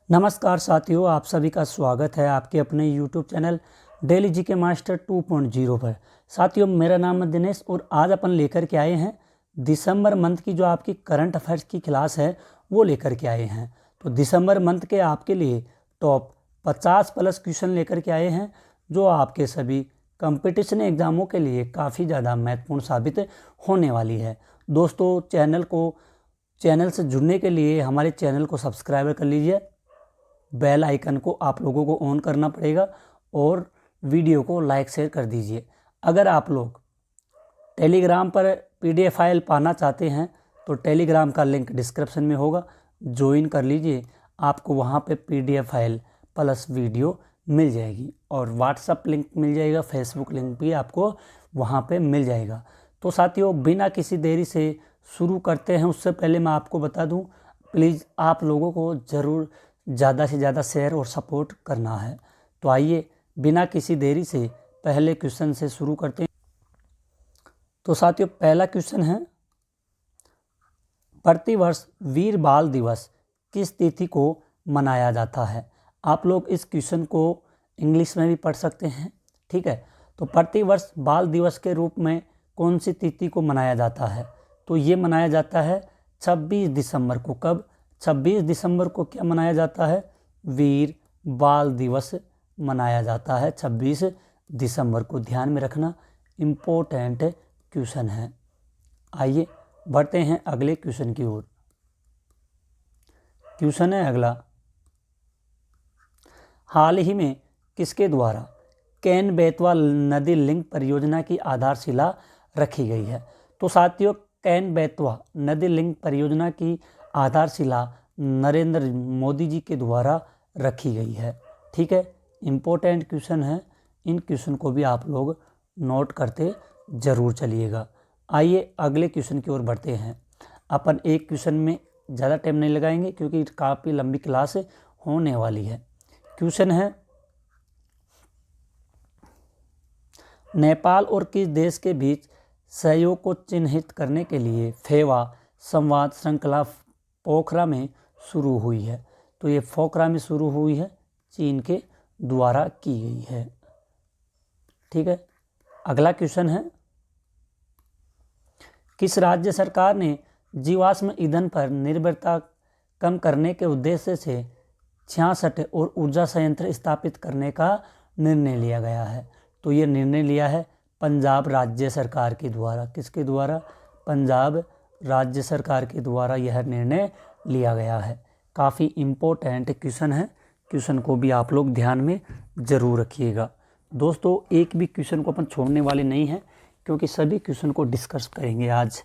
नमस्कार साथियों, आप सभी का स्वागत है आपके अपने YouTube channel daily GK master 2.0 पर। साथियों, मेरा नाम है दिनेश और आज अपन लेकर के आए हैं दिसंबर मंथ की जो आपकी करंट अफेयर्स की क्लास है वो लेकर के आए हैं। तो दिसंबर मंथ के आपके लिए टॉप 50 प्लस क्वेश्चन लेकर के आए हैं जो आपके सभी कंपटीशन एग्ज़ामों के लिए काफ़ी ज़्यादा महत्वपूर्ण साबित होने वाली है। दोस्तों, चैनल से जुड़ने के लिए हमारे चैनल को सब्सक्राइब कर लीजिए। बेल आइकन को आप लोगों को ऑन करना पड़ेगा और वीडियो को लाइक शेयर कर दीजिए। अगर आप लोग टेलीग्राम पर PDF फाइल पाना चाहते हैं तो टेलीग्राम का लिंक डिस्क्रिप्शन में होगा, ज्वाइन कर लीजिए। आपको वहां पे PDF फाइल प्लस वीडियो मिल जाएगी और व्हाट्सएप लिंक मिल जाएगा, फेसबुक लिंक भी आपको वहां पे मिल जाएगा। तो साथियों, बिना किसी देरी से शुरू करते हैं। उससे पहले मैं आपको बता दूं, प्लीज़ आप लोगों को ज़रूर ज़्यादा से ज़्यादा शेयर और सपोर्ट करना है। तो आइए बिना किसी देरी से पहले क्वेश्चन से शुरू करते हैं। तो साथियों, पहला क्वेश्चन है, प्रतिवर्ष वीर बाल दिवस किस तिथि को मनाया जाता है? आप लोग इस क्वेश्चन को इंग्लिश में भी पढ़ सकते हैं, ठीक है। तो प्रतिवर्ष बाल दिवस के रूप में कौन सी तिथि को मनाया जाता है? तो ये मनाया जाता है 26 दिसंबर को। कब? 26 दिसंबर को क्या मनाया जाता है? वीर बाल दिवस मनाया जाता है 26 दिसंबर को। ध्यान में रखना, इम्पोर्टेंट क्वेश्चन है। आइए बढ़ते हैं अगले क्वेश्चन की ओर। क्वेश्चन है अगला, हाल ही में किसके द्वारा केन बेतवा नदी लिंक परियोजना की आधारशिला रखी गई है? तो साथियों, केन बेतवा नदी लिंक परियोजना की आधारशिला नरेंद्र मोदी जी के द्वारा रखी गई है, ठीक है। इम्पोर्टेंट क्वेश्चन है, इन क्वेश्चन को भी आप लोग नोट करते ज़रूर चलिएगा। आइए अगले क्वेश्चन की ओर बढ़ते हैं। अपन एक क्वेश्चन में ज़्यादा टाइम नहीं लगाएंगे क्योंकि काफ़ी लंबी क्लास होने वाली है। क्वेश्चन है, नेपाल और किस देश के बीच सहयोग को चिन्हित करने के लिए फेवा संवाद श्रृंखला पोखरा में शुरू हुई है? तो ये पोखरा में शुरू हुई है, चीन के द्वारा की गई है, ठीक है। अगला क्वेश्चन है, किस राज्य सरकार ने जीवाश्म ईंधन पर निर्भरता कम करने के उद्देश्य से 66 और ऊर्जा संयंत्र स्थापित करने का निर्णय लिया गया है? तो ये निर्णय लिया है पंजाब राज्य सरकार के द्वारा। किसके द्वारा? पंजाब राज्य सरकार के द्वारा यह निर्णय लिया गया है। काफ़ी इम्पोर्टेंट क्वेश्चन है, क्वेश्चन को भी आप लोग ध्यान में ज़रूर रखिएगा। दोस्तों, एक भी क्वेश्चन को अपन छोड़ने वाले नहीं हैं क्योंकि सभी क्वेश्चन को डिस्कस करेंगे आज,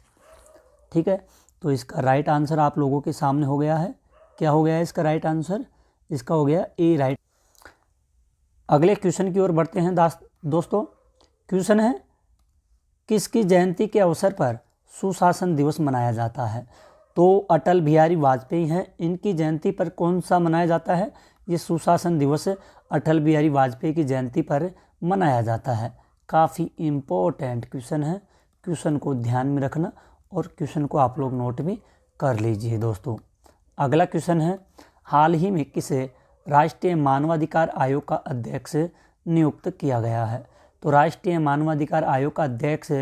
ठीक है। तो इसका राइट आंसर आप लोगों के सामने हो गया है। क्या हो गया है इसका राइट आंसर? इसका हो गया ए राइट। अगले क्वेश्चन की ओर बढ़ते हैं दोस्तों। क्वेश्चन है, किसकी जयंती के अवसर पर सुशासन दिवस मनाया जाता है? तो अटल बिहारी वाजपेयी हैं, इनकी जयंती पर कौन सा मनाया जाता है? ये सुशासन दिवस अटल बिहारी वाजपेयी की जयंती पर मनाया जाता है। काफ़ी इम्पोर्टेंट क्वेश्चन है, क्वेश्चन को ध्यान में रखना और क्वेश्चन को आप लोग नोट भी कर लीजिए दोस्तों। अगला क्वेश्चन है, हाल ही में किसे राष्ट्रीय मानवाधिकार आयोग का अध्यक्ष नियुक्त किया गया है? तो राष्ट्रीय मानवाधिकार आयोग का अध्यक्ष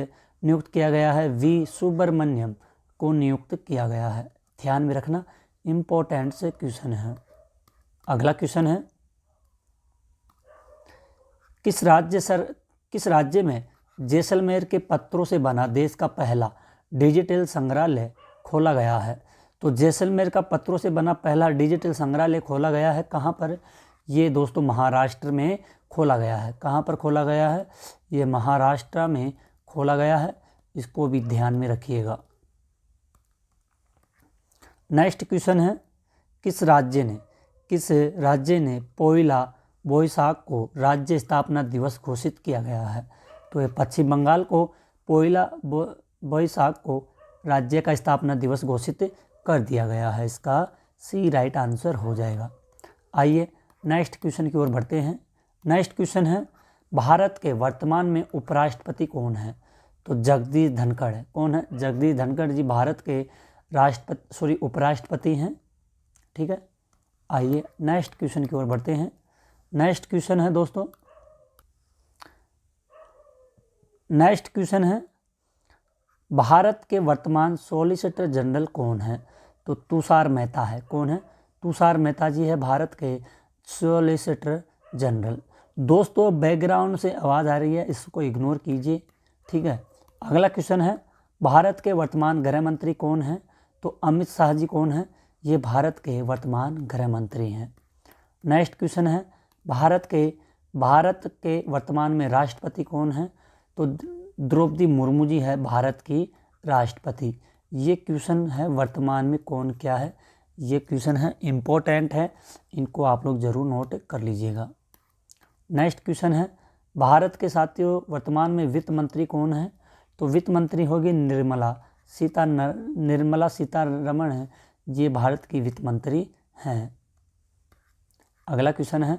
नियुक्त किया गया है वी सुब्रमण्यम को नियुक्त किया गया है। ध्यान में रखना, इम्पोर्टेंट से क्वेश्चन है। अगला क्वेश्चन है, किस राज्य में जैसलमेर के पत्थरों से बना देश का पहला डिजिटल संग्रहालय खोला गया है? तो जैसलमेर का पत्थरों से बना पहला डिजिटल संग्रहालय खोला गया है कहाँ पर? ये दोस्तों महाराष्ट्र में खोला गया है। कहाँ पर खोला गया है? ये महाराष्ट्र में खोला गया है, इसको भी ध्यान में रखिएगा। नेक्स्ट क्वेश्चन है, किस राज्य ने पोइला बोईसाख को राज्य स्थापना दिवस घोषित किया गया है? तो ये पश्चिम बंगाल को पोइला बोईसाख को राज्य का स्थापना दिवस घोषित कर दिया गया है। इसका सी राइट आंसर हो जाएगा। आइए नेक्स्ट क्वेश्चन की ओर बढ़ते हैं। नेक्स्ट क्वेश्चन है, भारत के वर्तमान में उपराष्ट्रपति कौन है? तो जगदीश धनखड़ है। कौन है? जगदीश धनखड़ जी भारत के उपराष्ट्रपति हैं, ठीक है। आइए नेक्स्ट क्वेश्चन की ओर बढ़ते हैं। नेक्स्ट क्वेश्चन है दोस्तों, नेक्स्ट क्वेश्चन है भारत के वर्तमान सॉलिसिटर जनरल कौन है? तो तुषार मेहता है। कौन है? तुषार मेहता जी है भारत के सॉलिसिटर जनरल। दोस्तों बैकग्राउंड से आवाज़ आ रही है, इसको इग्नोर कीजिए, ठीक है। अगला क्वेश्चन है भारत के वर्तमान गृह मंत्री कौन है? तो अमित शाह जी कौन है? ये भारत के वर्तमान गृह मंत्री हैं। नेक्स्ट क्वेश्चन है भारत के वर्तमान में राष्ट्रपति कौन है? तो द्रौपदी मुर्मू जी है भारत की राष्ट्रपति। ये क्वेश्चन है वर्तमान में कौन क्या है, ये क्वेश्चन है इम्पोर्टेंट है, इनको आप लोग ज़रूर नोट कर लीजिएगा। नेक्स्ट क्वेश्चन है भारत के साथियों वर्तमान में वित्त मंत्री कौन है? तो वित्त मंत्री होगी निर्मला सीतारमण है, ये भारत की वित्त मंत्री हैं। अगला क्वेश्चन है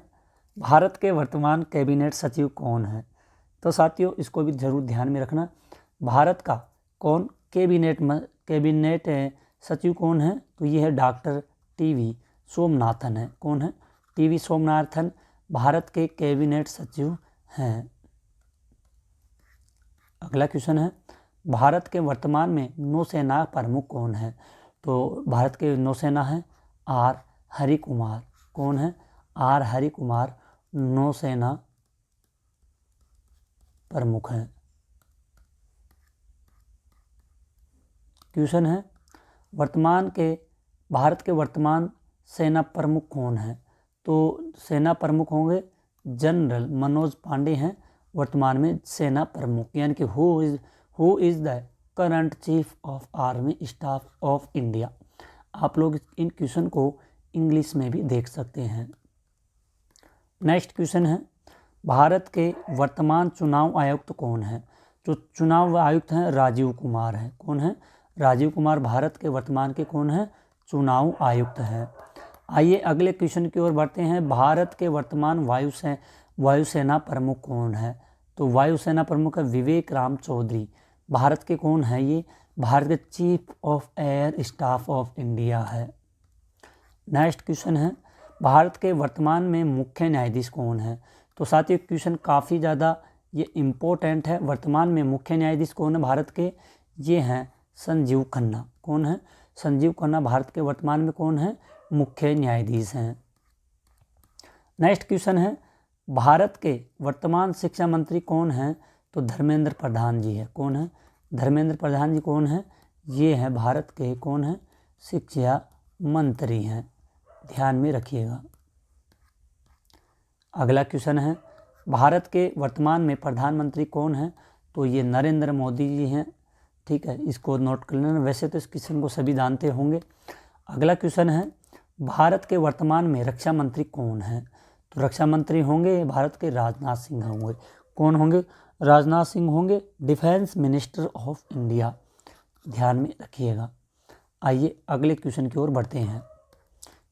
भारत के वर्तमान कैबिनेट सचिव कौन है? तो साथियों इसको भी जरूर ध्यान में रखना, भारत का कौन कैबिनेट सचिव कौन है? तो ये है डॉक्टर टीवी सोमनाथन है। कौन है? टीवी सोमनाथन भारत के कैबिनेट सचिव हैं। अगला क्वेश्चन है भारत के वर्तमान में नौसेना प्रमुख कौन है? तो भारत के नौसेना है आर हरि कुमार। कौन है? आर हरि कुमार नौसेना प्रमुख हैं। क्वेश्चन है भारत के वर्तमान सेना प्रमुख कौन है? तो सेना प्रमुख होंगे जनरल मनोज पांडे हैं वर्तमान में सेना प्रमुख, यानी कि who is the current chief of army staff of India. आप लोग इन क्वेश्चन को इंग्लिश में भी देख सकते हैं। नेक्स्ट क्वेश्चन है भारत के वर्तमान चुनाव आयुक्त कौन है? जो चुनाव आयुक्त हैं राजीव कुमार है। कौन है? राजीव कुमार भारत के वर्तमान के कौन है? चुनाव आयुक्त हैं। आइए अगले क्वेश्चन की ओर बढ़ते हैं। भारत के वर्तमान वायुसेना प्रमुख कौन है? तो वायुसेना प्रमुख है विवेक राम चौधरी। भारत के कौन है? ये भारत के chief of air staff of India है। नेक्स्ट क्वेश्चन है भारत के वर्तमान में मुख्य न्यायाधीश कौन है? तो साथियों क्वेश्चन काफ़ी ज़्यादा ये इम्पोर्टेंट है। वर्तमान में मुख्य न्यायाधीश कौन है भारत के? ये हैं संजीव खन्ना। कौन है? संजीव खन्ना भारत के वर्तमान में कौन है? मुख्य न्यायाधीश हैं। नेक्स्ट क्वेश्चन है भारत के वर्तमान शिक्षा मंत्री कौन है? तो धर्मेंद्र प्रधान जी है। कौन है? धर्मेंद्र प्रधान जी कौन है? ये हैं भारत के कौन है? शिक्षा मंत्री हैं, ध्यान में रखिएगा। अगला क्वेश्चन है भारत के वर्तमान में प्रधानमंत्री कौन है? तो ये नरेंद्र मोदी जी हैं, ठीक है, इसको नोट कर लेना। वैसे तो इस क्वेश्चन को सभी जानते होंगे। अगला क्वेश्चन है भारत के वर्तमान में रक्षा मंत्री कौन है? तो रक्षा मंत्री होंगे भारत के राजनाथ सिंह होंगे। कौन होंगे? राजनाथ सिंह होंगे डिफेंस मिनिस्टर ऑफ इंडिया, ध्यान में रखिएगा। आइए अगले क्वेश्चन की ओर बढ़ते हैं।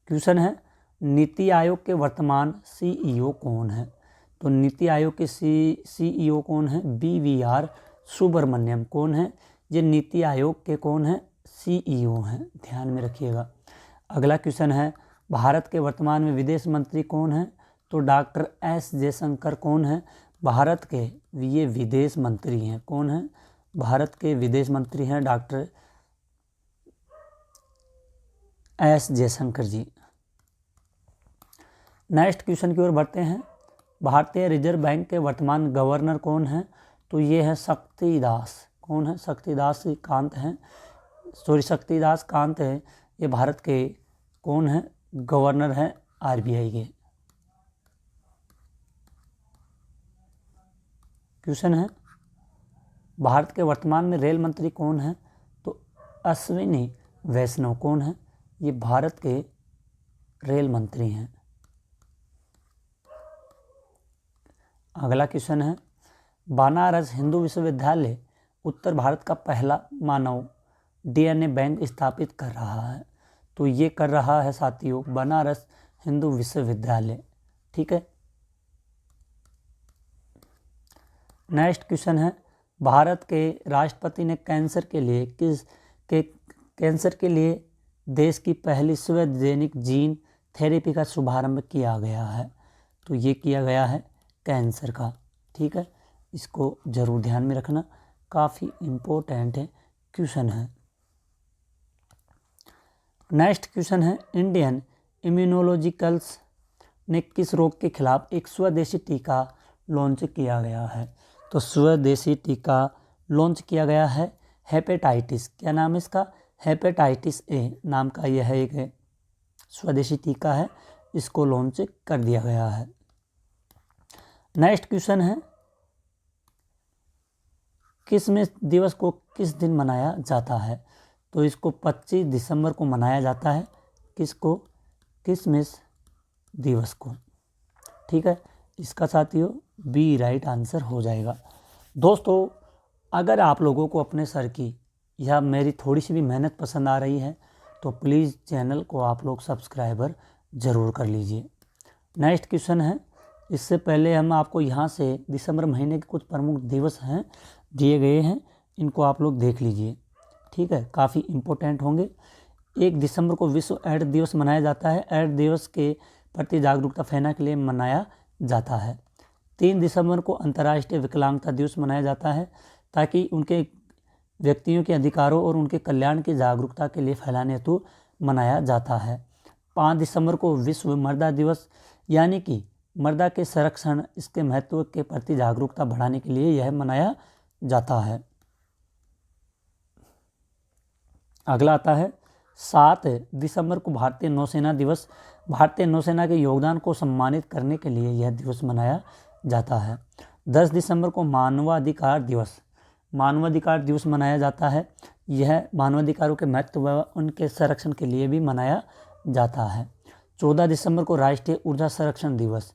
क्वेश्चन है नीति आयोग के वर्तमान सीईओ कौन है? तो नीति आयोग के सीईओ कौन है? BVR सुब्रमण्यम। कौन है? ये नीति आयोग के कौन है? सीईओ हैं, ध्यान में रखिएगा। अगला क्वेश्चन है भारत के वर्तमान में विदेश मंत्री कौन है? तो डॉक्टर S जयशंकर कौन है? भारत के ये विदेश मंत्री हैं। कौन है? भारत के विदेश मंत्री हैं डॉक्टर S जयशंकर जी। नेक्स्ट क्वेश्चन की ओर बढ़ते हैं। भारतीय रिजर्व बैंक के वर्तमान गवर्नर कौन है? तो ये है शक्तिदास। कौन है? शक्तिदास कांत हैं, शक्तिदास कांत है, ये भारत के कौन है? गवर्नर हैं RBI के। क्वेश्चन है भारत के वर्तमान में रेल मंत्री कौन है? तो अश्विनी वैष्णव। कौन है? ये भारत के रेल मंत्री हैं। अगला क्वेश्चन है बनारस हिंदू विश्वविद्यालय उत्तर भारत का पहला मानव DNA बैंक स्थापित कर रहा है। तो ये कर रहा है साथियों बनारस हिंदू विश्वविद्यालय, ठीक है। नेक्स्ट क्वेश्चन है भारत के राष्ट्रपति ने कैंसर के लिए देश की पहली सार्वजनिक जीन थेरेपी का शुभारंभ किया गया है? तो ये किया गया है कैंसर का। ठीक है, इसको ज़रूर ध्यान में रखना, काफ़ी इम्पोर्टेंट है क्वेश्चन है। नेक्स्ट क्वेश्चन है, इंडियन इम्यूनोलॉजिकल्स ने किस रोग के खिलाफ एक स्वदेशी टीका लॉन्च किया गया है? तो स्वदेशी टीका लॉन्च किया गया है हेपेटाइटिस, क्या नाम है इसका? हेपेटाइटिस ए नाम का यह एक स्वदेशी टीका है, इसको लॉन्च कर दिया गया है। नेक्स्ट क्वेश्चन है, किसमिस दिवस को किस दिन मनाया जाता है? तो इसको 25 दिसंबर को मनाया जाता है। किसको? किसमिस दिवस को। ठीक है, इसका साथियों बी राइट आंसर हो जाएगा। दोस्तों, अगर आप लोगों को अपने सर की या मेरी थोड़ी सी भी मेहनत पसंद आ रही है तो प्लीज़ चैनल को आप लोग सब्सक्राइबर ज़रूर कर लीजिए। नेक्स्ट क्वेश्चन है, इससे पहले हम आपको यहाँ से दिसंबर महीने के कुछ प्रमुख दिवस हैं दिए गए हैं, इनको आप लोग देख लीजिए। ठीक है, काफ़ी इम्पोर्टेंट होंगे। 1 दिसंबर को विश्व एड्स दिवस मनाया जाता है। एड्स दिवस के प्रति जागरूकता फैलाने के लिए मनाया जाता है। 3 दिसंबर को अंतर्राष्ट्रीय विकलांगता दिवस मनाया जाता है ताकि उनके व्यक्तियों के अधिकारों और उनके कल्याण की जागरूकता के लिए फैलाने हेतु मनाया जाता है। 5 दिसंबर को विश्व मर्दा दिवस, यानी कि मर्दा के संरक्षण, इसके महत्व के प्रति जागरूकता बढ़ाने के लिए यह मनाया जाता है। अगला आता है 7 दिसंबर को भारतीय नौसेना दिवस। भारतीय नौसेना के योगदान को सम्मानित करने के लिए यह दिवस मनाया जाता है। 10 दिसंबर को मानवाधिकार दिवस, मानवाधिकार दिवस मनाया जाता है। यह मानवाधिकारों के महत्व व उनके संरक्षण के लिए भी मनाया जाता है। 14 दिसंबर को राष्ट्रीय ऊर्जा संरक्षण दिवस,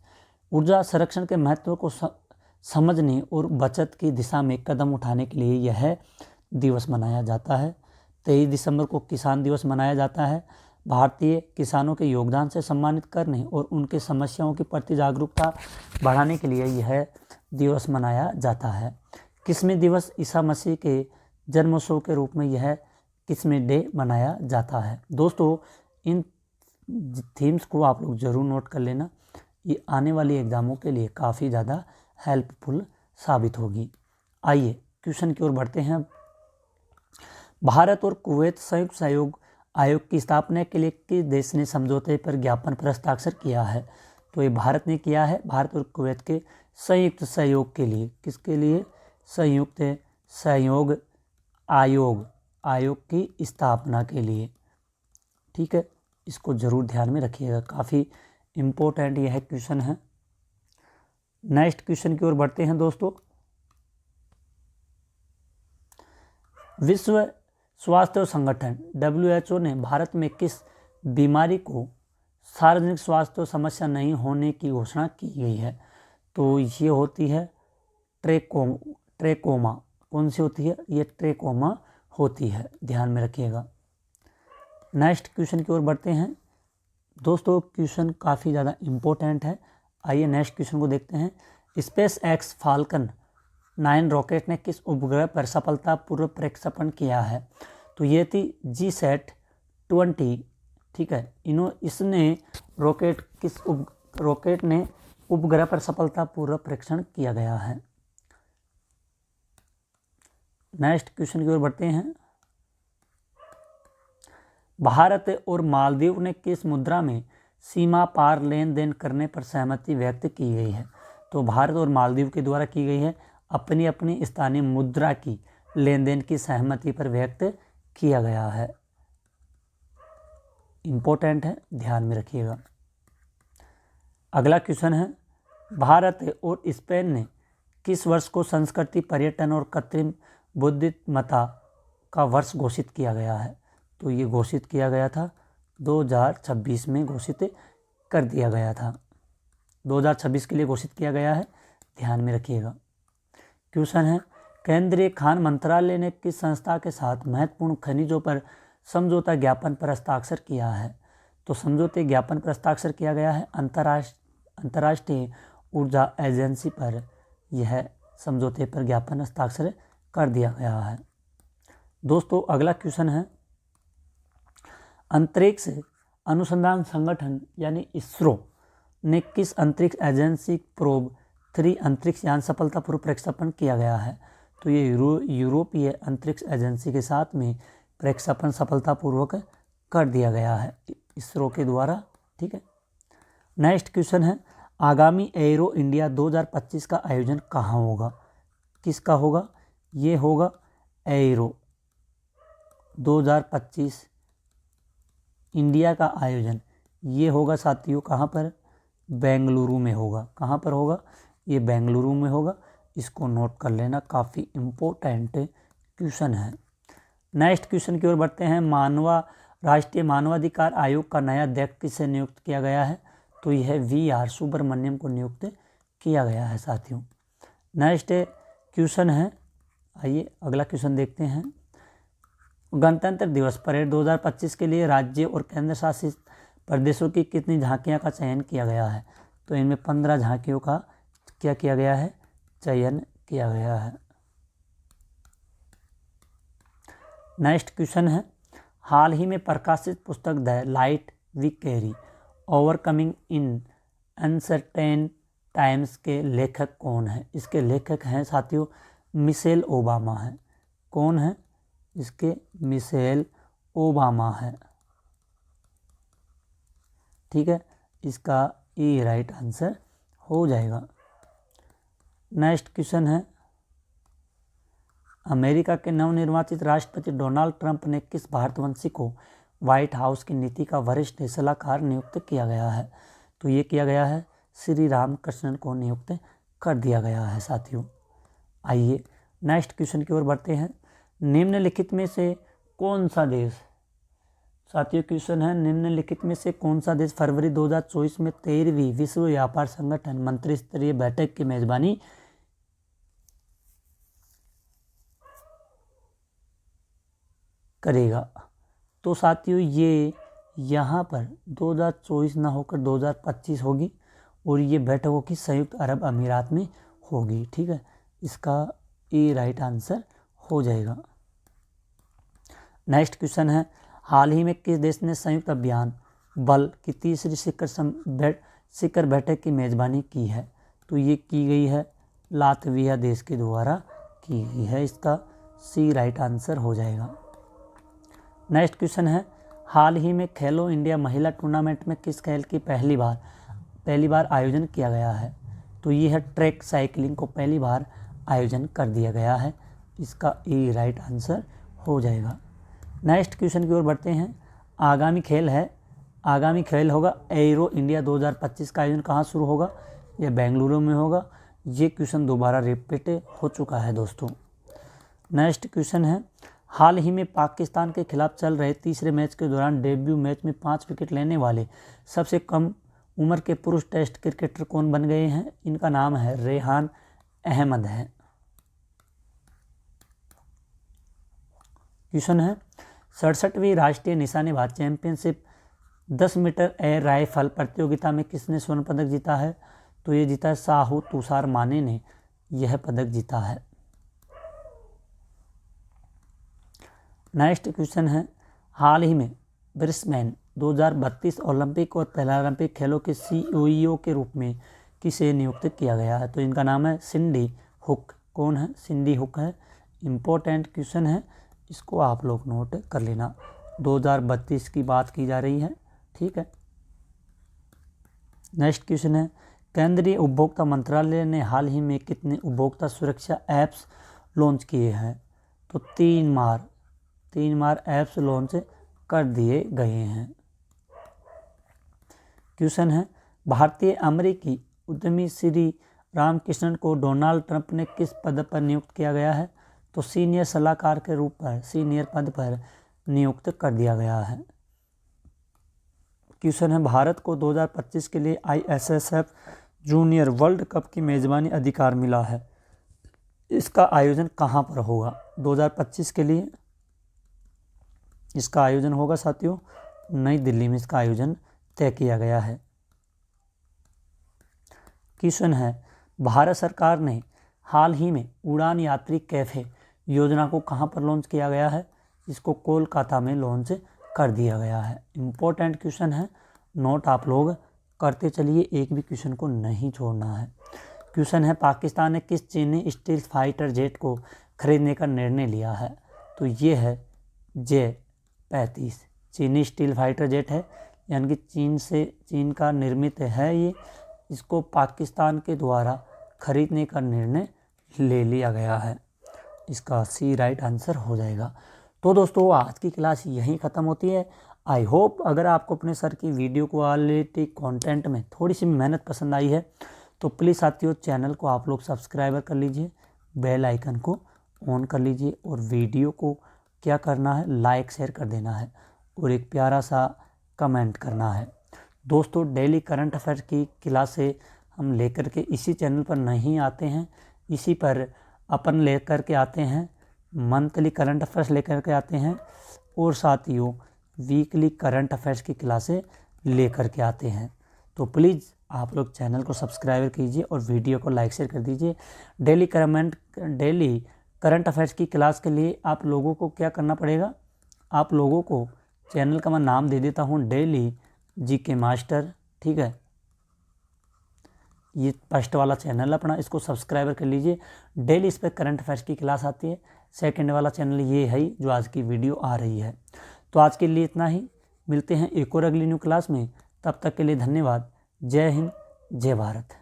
ऊर्जा संरक्षण के महत्व को समझने और बचत की दिशा में कदम उठाने के लिए यह दिवस मनाया जाता है। 23 दिसंबर को किसान दिवस मनाया जाता है। भारतीय किसानों के योगदान से सम्मानित करने और उनके समस्याओं के प्रति जागरूकता बढ़ाने के लिए यह दिवस मनाया जाता है। किस्में दिवस, ईसा मसीह के जन्मोत्सव के रूप में यह किस्में डे मनाया जाता है। दोस्तों, इन थीम्स को आप लोग ज़रूर नोट कर लेना, ये आने वाली एग्ज़ामों के लिए काफ़ी ज़्यादा हेल्पफुल साबित होगी। आइए क्वेश्चन की ओर बढ़ते हैं। भारत और कुवैत संयुक्त सहयोग आयोग की स्थापना के लिए किस देश ने समझौते पर ज्ञापन पर हस्ताक्षर किया है? तो ये भारत ने किया है, भारत और कुवैत के संयुक्त सहयोग के लिए। किसके लिए? संयुक्त सहयोग आयोग की स्थापना के लिए। ठीक है, इसको ज़रूर ध्यान में रखिएगा, काफ़ी इम्पोर्टेंट यह क्वेश्चन है। नेक्स्ट क्वेश्चन की ओर बढ़ते हैं दोस्तों। विश्व स्वास्थ्य संगठन WHO ने भारत में किस बीमारी को सार्वजनिक स्वास्थ्य समस्या नहीं होने की घोषणा की गई है? तो ये होती है ट्रेकोमा। कौन सी होती है? ये ट्रेकोमा होती है, ध्यान में रखिएगा। नेक्स्ट क्वेश्चन की ओर बढ़ते हैं दोस्तों। क्वेश्चन काफ़ी ज़्यादा इम्पोर्टेंट है। आइए नेक्स्ट क्वेश्चन को देखते हैं। स्पेस एक्स फाल्कन 9 रॉकेट ने किस उपग्रह पर सफलतापूर्वक प्रक्षेपण किया है? तो ये थी GSAT-20। ठीक है, इसने रॉकेट ने उपग्रह पर सफलतापूर्वक परीक्षण किया गया है। नेक्स्ट क्वेश्चन की ओर बढ़ते हैं। भारत और मालदीव ने किस मुद्रा में सीमा पार लेन देन करने पर सहमति व्यक्त की गई है? तो भारत और मालदीव के द्वारा की गई है, अपनी अपनी स्थानीय मुद्रा की लेन देन की सहमति पर व्यक्त किया गया है। इम्पोर्टेंट है, ध्यान में रखिएगा। अगला क्वेश्चन है, भारत और स्पेन ने किस वर्ष को संस्कृति, पर्यटन और कृत्रिम बुद्धिमत्ता का वर्ष घोषित किया गया है? तो ये घोषित किया गया था 2026 में घोषित कर दिया गया था। 2026 के लिए घोषित किया गया है, ध्यान में रखिएगा। क्वेश्चन है, केंद्रीय खान मंत्रालय ने किस संस्था के साथ महत्वपूर्ण खनिजों पर समझौता ज्ञापन पर हस्ताक्षर किया है? तो समझौते ज्ञापन पर हस्ताक्षर किया गया है अंतर्राष्ट्रीय ऊर्जा एजेंसी पर। यह समझौते पर ज्ञापन हस्ताक्षर कर दिया गया है। दोस्तों, अगला क्वेश्चन है, अंतरिक्ष अनुसंधान संगठन यानी इसरो ने किस अंतरिक्ष एजेंसी प्रोब 3 अंतरिक्ष यान सफलतापूर्वक प्रक्षेपण किया गया है? तो ये यूरोपीय अंतरिक्ष एजेंसी के साथ में प्रक्षेपण सफलतापूर्वक कर दिया गया है इसरो के द्वारा। ठीक है। नेक्स्ट क्वेश्चन है, आगामी एरो इंडिया 2025 का आयोजन कहाँ होगा? किसका होगा? ये होगा एरो 2025 इंडिया का आयोजन ये होगा साथियों कहाँ पर? बेंगलुरु में होगा। कहाँ पर होगा? ये बेंगलुरु में होगा। इसको नोट कर लेना, काफ़ी इम्पोर्टेंट क्वेश्चन है। नेक्स्ट क्वेश्चन की ओर बढ़ते हैं। राष्ट्रीय मानवाधिकार आयोग का नया अध्यक्ष किसे नियुक्त किया गया है? तो यह VR सुब्रमण्यम को नियुक्त किया गया है साथियों। नेक्स्ट क्वेश्चन है, आइए अगला क्वेश्चन देखते हैं। गणतंत्र दिवस परेड 2025 के लिए राज्य और केंद्र शासित प्रदेशों की कितनी झांकियां का चयन किया गया है? तो इनमें 15 झांकियों का क्या किया गया है? चयन किया गया है। नेक्स्ट क्वेश्चन है, हाल ही में प्रकाशित पुस्तक the light we carry overcoming in uncertain times के लेखक कौन है? इसके लेखक हैं साथियों मिशेल ओबामा है। कौन है? इसके मिशेल ओबामा है। ठीक है, इसका ए राइट आंसर हो जाएगा। नेक्स्ट क्वेश्चन है, अमेरिका के नवनिर्वाचित राष्ट्रपति डोनाल्ड ट्रंप ने किस भारतवंशी को व्हाइट हाउस की नीति का वरिष्ठ सलाहकार नियुक्त किया गया है? तो ये किया गया है श्री रामकृष्णन को नियुक्त कर दिया गया है साथियों। आइए नेक्स्ट क्वेश्चन की ओर बढ़ते हैं। निम्नलिखित में से कौन सा देश, साथियों क्वेश्चन है, निम्नलिखित में से कौन सा देश फरवरी 2024 में 13वीं विश्व व्यापार संगठन मंत्री स्तरीय बैठक की मेजबानी करेगा? तो साथियों ये यहाँ पर 2024 ना होकर 2025 होगी और ये बैठक होगी संयुक्त अरब अमीरात में होगी। ठीक है, इसका ए राइट आंसर हो जाएगा। नेक्स्ट क्वेश्चन है, हाल ही में किस देश ने संयुक्त अभियान बल की तीसरी शिखर बैठक की मेजबानी की है? तो ये की गई है लातविया देश के द्वारा की गई है। इसका सी राइट आंसर हो जाएगा। नेक्स्ट क्वेश्चन है, हाल ही में खेलो इंडिया महिला टूर्नामेंट में किस खेल की पहली बार आयोजन किया गया है? तो ये है ट्रैक साइकिलिंग को पहली बार आयोजन कर दिया गया है। इसका ए राइट आंसर हो जाएगा। नेक्स्ट क्वेश्चन की ओर बढ़ते हैं। आगामी खेल होगा एरो इंडिया 2025 का आयोजन कहाँ शुरू होगा? यह बेंगलुरु में होगा। ये क्वेश्चन दोबारा रिपीट हो चुका है दोस्तों। नेक्स्ट क्वेश्चन है, हाल ही में पाकिस्तान के खिलाफ चल रहे तीसरे मैच के दौरान डेब्यू मैच में 5 विकेट लेने वाले सबसे कम उम्र के पुरुष टेस्ट क्रिकेटर कौन बन गए हैं? इनका नाम है रेहान अहमद है। क्वेश्चन है, 67वीं राष्ट्रीय निशानेबाज चैंपियनशिप 10 मीटर एयर राइफल प्रतियोगिता में किसने स्वर्ण पदक जीता है? तो ये जीता है साहू तुषार माने ने यह पदक जीता है। नेक्स्ट क्वेश्चन है, हाल ही में ब्रिस्बेन 2032 ओलंपिक और पैरालंपिक खेलों के CEO के रूप में किसे नियुक्त किया गया है? तो इनका नाम है सिंडी हुक। कौन है? सिंडी हुक है। इम्पोर्टेंट क्वेश्चन है, इसको आप लोग नोट कर लेना। 2032 की बात की जा रही है। ठीक है। नेक्स्ट क्वेश्चन है, केंद्रीय उपभोक्ता मंत्रालय ने हाल ही में कितने उपभोक्ता सुरक्षा ऐप्स लॉन्च किए हैं? तो 3 बार ऐप्स लॉन्च कर दिए गए हैं। क्वेश्चन है, भारतीय अमेरिकी उद्यमी श्री रामकृष्णन को डोनाल्ड ट्रंप ने किस पद पर नियुक्त किया गया है? तो सीनियर सलाहकार के रूप पर सीनियर पद पर नियुक्त कर दिया गया है। क्वेश्चन है, भारत को 2025 के लिए ISSF जूनियर वर्ल्ड कप की मेजबानी अधिकार मिला है। इसका आयोजन कहाँ पर होगा 2025 के लिए? इसका आयोजन होगा साथियों नई दिल्ली में। इसका आयोजन तय किया गया है। क्वेश्चन है, भारत सरकार ने हाल ही में उड़ान यात्री कैफे योजना को कहां पर लॉन्च किया गया है? इसको कोलकाता में लॉन्च कर दिया गया है। इम्पोर्टेंट क्वेश्चन है, नोट आप लोग करते चलिए, एक भी क्वेश्चन को नहीं छोड़ना है। क्वेश्चन है, पाकिस्तान ने किस चीनी स्टील फाइटर जेट को खरीदने का निर्णय लिया है? तो ये है J-35 चीनी स्टील फाइटर जेट है, यानी कि चीन का निर्मित है ये। इसको पाकिस्तान के द्वारा खरीदने का निर्णय ले लिया गया है। इसका C राइट आंसर हो जाएगा। तो दोस्तों आज की क्लास यहीं ख़त्म होती है। आई होप अगर आपको अपने सर की वीडियो क्वालिटी कंटेंट में थोड़ी सी मेहनत पसंद आई है तो प्लीज़ साथियों चैनल को आप लोग सब्सक्राइबर कर लीजिए, बेल आइकन को ऑन कर लीजिए और वीडियो को क्या करना है, लाइक शेयर कर देना है और एक प्यारा सा कमेंट करना है। दोस्तों डेली करंट अफेयर्स की क्लासे हम लेकर के इसी चैनल पर नहीं आते हैं, इसी पर अपन लेकर के आते हैं, मंथली करंट अफेयर्स लेकर के आते हैं और साथियों वीकली करंट अफेयर्स की क्लासें लेकर के आते हैं। तो प्लीज़ आप लोग चैनल को सब्सक्राइब कीजिए और वीडियो को लाइक शेयर कर दीजिए। डेली करंट अफेयर्स की क्लास के लिए आप लोगों को क्या करना पड़ेगा, आप लोगों को चैनल का मैं नाम दे देता हूँ, डेली जीके मास्टर, ठीक है। ये फर्स्ट वाला चैनल अपना, इसको सब्सक्राइबर कर लीजिए। डेली इस पर करंट अफेयर्स की क्लास आती है। सेकंड वाला चैनल ये है जो आज की वीडियो आ रही है। तो आज के लिए इतना ही, मिलते हैं एक और अगली न्यू क्लास में। तब तक के लिए धन्यवाद। जय हिंद, जय भारत।